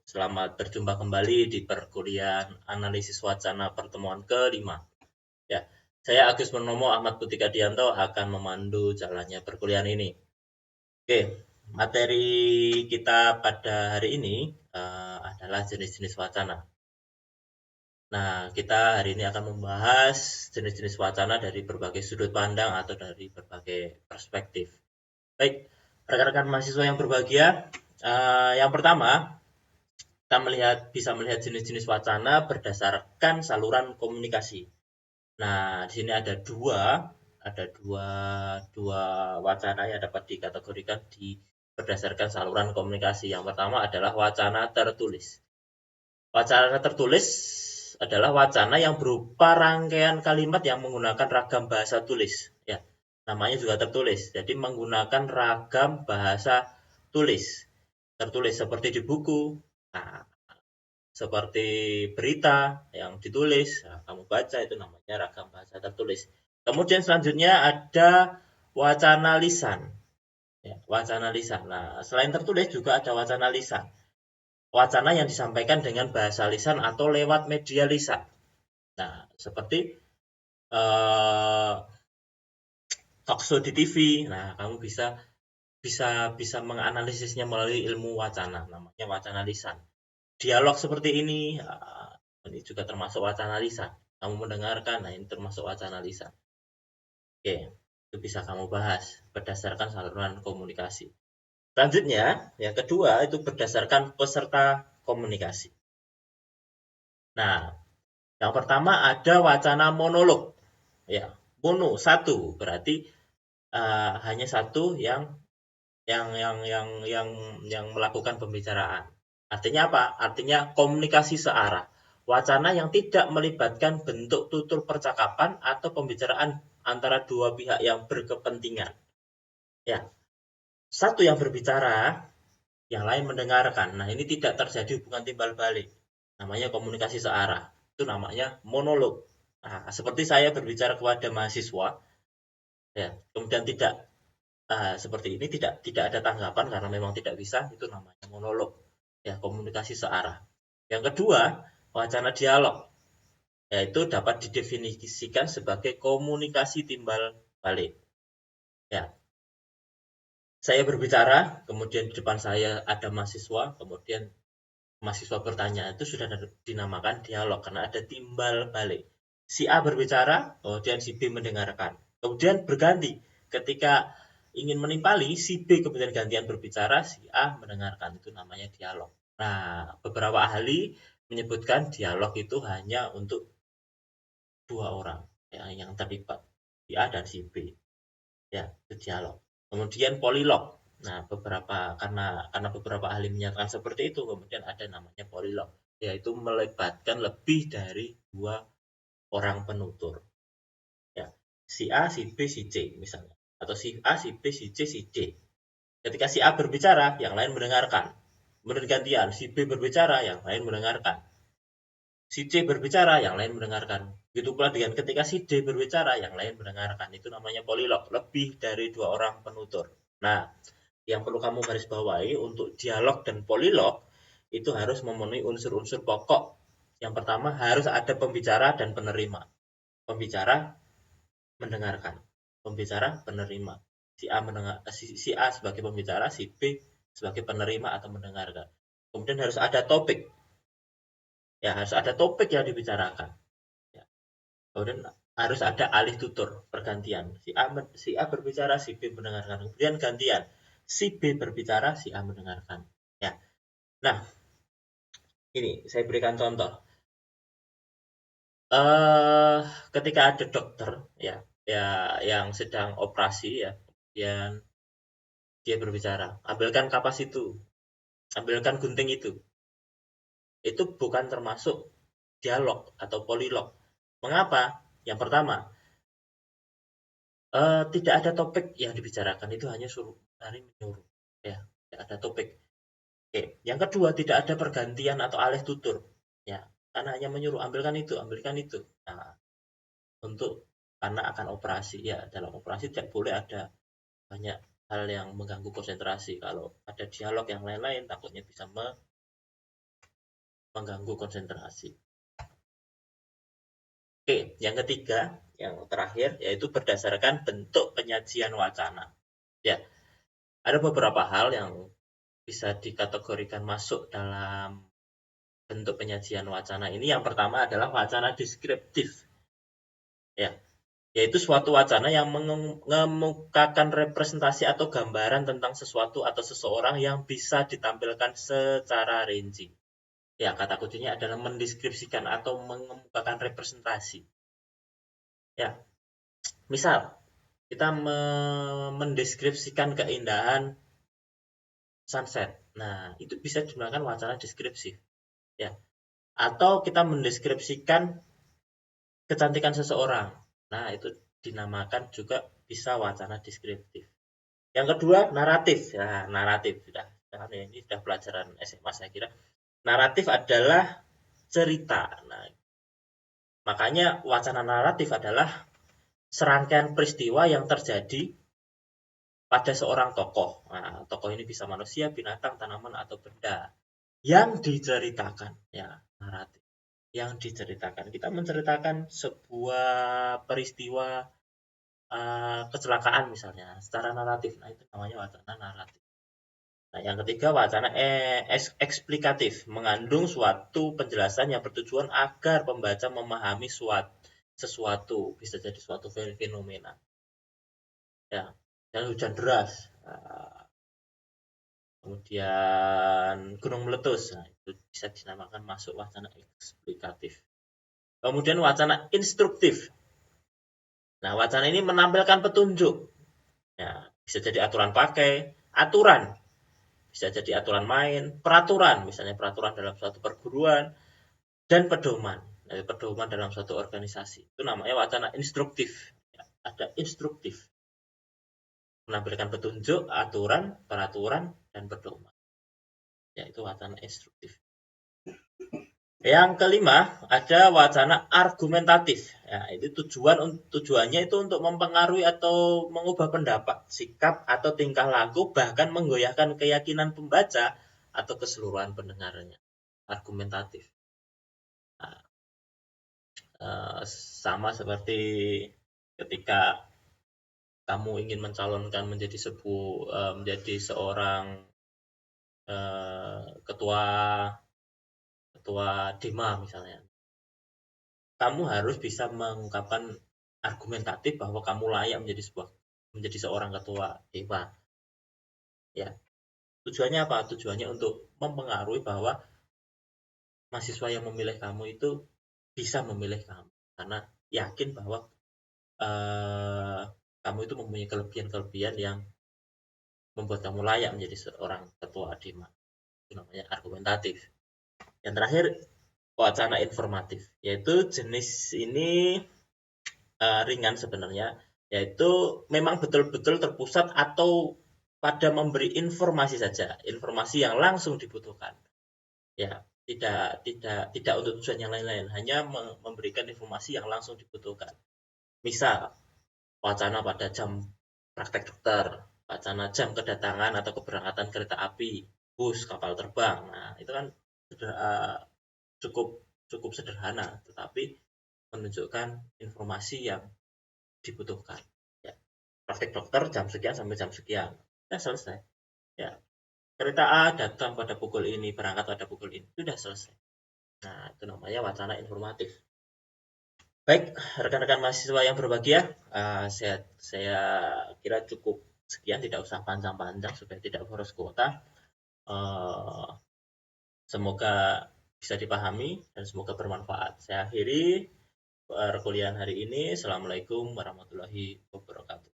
Selamat berjumpa kembali di perkuliahan analisis wacana pertemuan kelima. Ya, saya Agus Purnomo Ahmad Putika Dianto akan memandu jalannya perkuliahan ini. Oke, materi kita pada hari ini adalah jenis-jenis wacana. Nah, kita hari ini akan membahas jenis-jenis wacana dari berbagai sudut pandang atau dari berbagai perspektif. Baik, rekan-rekan mahasiswa yang berbahagia, yang pertama kita bisa melihat jenis-jenis wacana berdasarkan saluran komunikasi. Nah, di sini ada dua wacana yang dapat dikategorikan berdasarkan saluran komunikasi. Yang pertama adalah wacana tertulis. Wacana tertulis adalah wacana yang berupa rangkaian kalimat yang menggunakan ragam bahasa tulis. Ya, namanya juga tertulis. Jadi menggunakan ragam bahasa tulis. Tertulis seperti di buku. Nah, seperti berita yang ditulis, nah, kamu baca, itu namanya ragam bahasa tertulis. Kemudian selanjutnya ada wacana lisan. Ya, wacana lisan. Nah, selain tertulis juga ada wacana lisan. Wacana yang disampaikan dengan bahasa lisan atau lewat media lisan. Nah, seperti talkshow di TV. Nah, kamu bisa menganalisisnya melalui ilmu wacana, namanya wacana lisan. Dialog seperti ini juga termasuk wacana lisan. Kamu mendengarkan, nah ini termasuk wacana lisan. Oke, itu bisa kamu bahas berdasarkan saluran komunikasi. Selanjutnya, yang kedua itu berdasarkan peserta komunikasi. Nah, yang pertama ada wacana monolog. Ya, mono satu berarti hanya satu yang melakukan pembicaraan. Artinya apa? Artinya komunikasi searah. Wacana yang tidak melibatkan bentuk tutur percakapan atau pembicaraan antara dua pihak yang berkepentingan. Ya, satu yang berbicara, yang lain mendengarkan. Nah, ini tidak terjadi hubungan timbal balik. Namanya komunikasi searah. Itu namanya monolog. Nah, seperti saya berbicara kepada mahasiswa, ya, kemudian tidak seperti ini tidak ada tanggapan karena memang tidak bisa, itu namanya monolog. Ya, komunikasi searah. Yang kedua, wacana dialog, yaitu dapat didefinisikan sebagai komunikasi timbal balik. Ya, saya berbicara, kemudian di depan saya ada mahasiswa, kemudian mahasiswa bertanya, itu sudah dinamakan dialog karena ada timbal balik. Si A berbicara, kemudian si B mendengarkan. Kemudian berganti, ketika ingin menimpali, si B kemudian gantian berbicara, si A mendengarkan. Itu namanya dialog. Nah, beberapa ahli menyebutkan dialog itu hanya untuk dua orang yang terlibat, si A dan si B. Ya, itu dialog. Kemudian polilog. Nah, karena beberapa ahli menyatakan seperti itu, kemudian ada namanya polilog, yaitu melibatkan lebih dari dua orang penutur. Ya, si A, si B, si C misalnya, atau si A, si B, si C, si D. Ketika si A berbicara, yang lain mendengarkan. Kemudian gantian, si B berbicara, yang lain mendengarkan. Si C berbicara, yang lain mendengarkan. Begitu pula dengan ketika si D berbicara, yang lain mendengarkan. Itu namanya polilog, lebih dari dua orang penutur. Nah, yang perlu kamu garis bawahi untuk dialog dan polilog itu harus memenuhi unsur-unsur pokok. Yang pertama harus ada pembicara dan penerima. Pembicara mendengarkan, pembicara penerima. Si A sebagai pembicara, si B sebagai penerima atau mendengarkan. Kemudian harus ada topik. Ya, harus ada topik yang dibicarakan. Ya. Kemudian harus ada alih tutur, pergantian. Si A berbicara, si B mendengarkan. Kemudian gantian. Si B berbicara, si A mendengarkan. Ya. Nah, ini saya berikan contoh. Ketika ada dokter ya yang sedang operasi ya, kemudian dia berbicara, ambilkan kapas itu, ambilkan gunting itu bukan termasuk dialog atau polilog. Mengapa? Yang pertama, tidak ada topik yang dibicarakan, itu hanya suruh dari menyuruh, ya, tidak ada topik. Oke. Yang kedua, tidak ada pergantian atau alih tutur, ya, karena hanya menyuruh ambilkan itu, ambilkan itu. Nah, karena akan operasi, ya, dalam operasi tidak boleh ada banyak hal yang mengganggu konsentrasi. Kalau ada dialog yang lain-lain, takutnya bisa mengganggu konsentrasi. Oke, yang ketiga, yang terakhir, yaitu berdasarkan bentuk penyajian wacana. Ya, ada beberapa hal yang bisa dikategorikan masuk dalam bentuk penyajian wacana ini. Yang pertama adalah wacana deskriptif. Ya, yaitu suatu wacana yang mengemukakan representasi atau gambaran tentang sesuatu atau seseorang yang bisa ditampilkan secara rinci. Ya, kata kuncinya adalah mendeskripsikan atau mengemukakan representasi. Ya, misal kita mendeskripsikan keindahan sunset. Nah, itu bisa digunakan wacana deskripsi. Ya. Atau kita mendeskripsikan kecantikan seseorang. Nah, itu dinamakan juga bisa wacana deskriptif. Yang kedua, naratif. Ya, naratif sudah. Ini sudah pelajaran SMA saya kira. Naratif adalah cerita. Nah, makanya wacana naratif adalah serangkaian peristiwa yang terjadi pada seorang tokoh. Nah, tokoh ini bisa manusia, binatang, tanaman, atau benda yang diceritakan. Ya, naratif. Yang diceritakan. Kita menceritakan sebuah peristiwa kecelakaan misalnya secara naratif. Nah, itu namanya wacana naratif. Nah, yang ketiga wacana eksplikatif, mengandung suatu penjelasan yang bertujuan agar pembaca memahami sesuatu, bisa jadi suatu fenomena. Ya, dan hujan deras. Kemudian gunung meletus. Nah, itu bisa dinamakan masuk wacana eksplikatif. Kemudian wacana instruktif. Nah, wacana ini menampilkan petunjuk. Ya, bisa jadi aturan pakai, aturan, bisa jadi aturan main, peraturan, misalnya peraturan dalam suatu perguruan, dan pedoman. Nah, pedoman dalam suatu organisasi. Itu namanya wacana instruktif. Ya, ada instruktif. Menampilkan petunjuk, aturan, peraturan, dan pedoman. Ya, itu wacana instruktif. Yang kelima, ada wacana argumentatif. Ya, itu tujuannya itu untuk mempengaruhi atau mengubah pendapat, sikap, atau tingkah laku, bahkan menggoyahkan keyakinan pembaca atau keseluruhan pendengarnya. Argumentatif. Nah, sama seperti ketika kamu ingin mencalonkan menjadi seorang ketua Dema misalnya. Kamu harus bisa mengungkapkan argumentatif bahwa kamu layak menjadi seorang ketua Dema. Ya. Tujuannya apa? Tujuannya untuk mempengaruhi bahwa mahasiswa yang memilih kamu itu bisa memilih kamu karena yakin bahwa kamu itu mempunyai kelebihan-kelebihan yang membuat kamu layak menjadi seorang ketua Dema. Itu namanya argumentatif. Yang terakhir wacana informatif, yaitu jenis ini ringan sebenarnya, yaitu memang betul-betul terpusat atau pada memberi informasi saja, informasi yang langsung dibutuhkan. Ya, tidak untuk tujuan yang lain-lain, hanya memberikan informasi yang langsung dibutuhkan. Misal, wacana pada jam praktek dokter, wacana jam kedatangan atau keberangkatan kereta api, bus, kapal terbang. Nah, itu kan cukup sederhana, tetapi menunjukkan informasi yang dibutuhkan. Ya. Praktek dokter jam sekian sampai jam sekian. Ya, selesai. Ya. Kereta A datang pada pukul ini, berangkat pada pukul ini. Sudah selesai. Nah, itu namanya wacana informatif. Baik, rekan-rekan mahasiswa yang berbahagia, saya kira cukup sekian, tidak usah panjang-panjang supaya tidak boros kuota. Semoga bisa dipahami dan semoga bermanfaat. Saya akhiri perkuliahan hari ini. Assalamualaikum warahmatullahi wabarakatuh.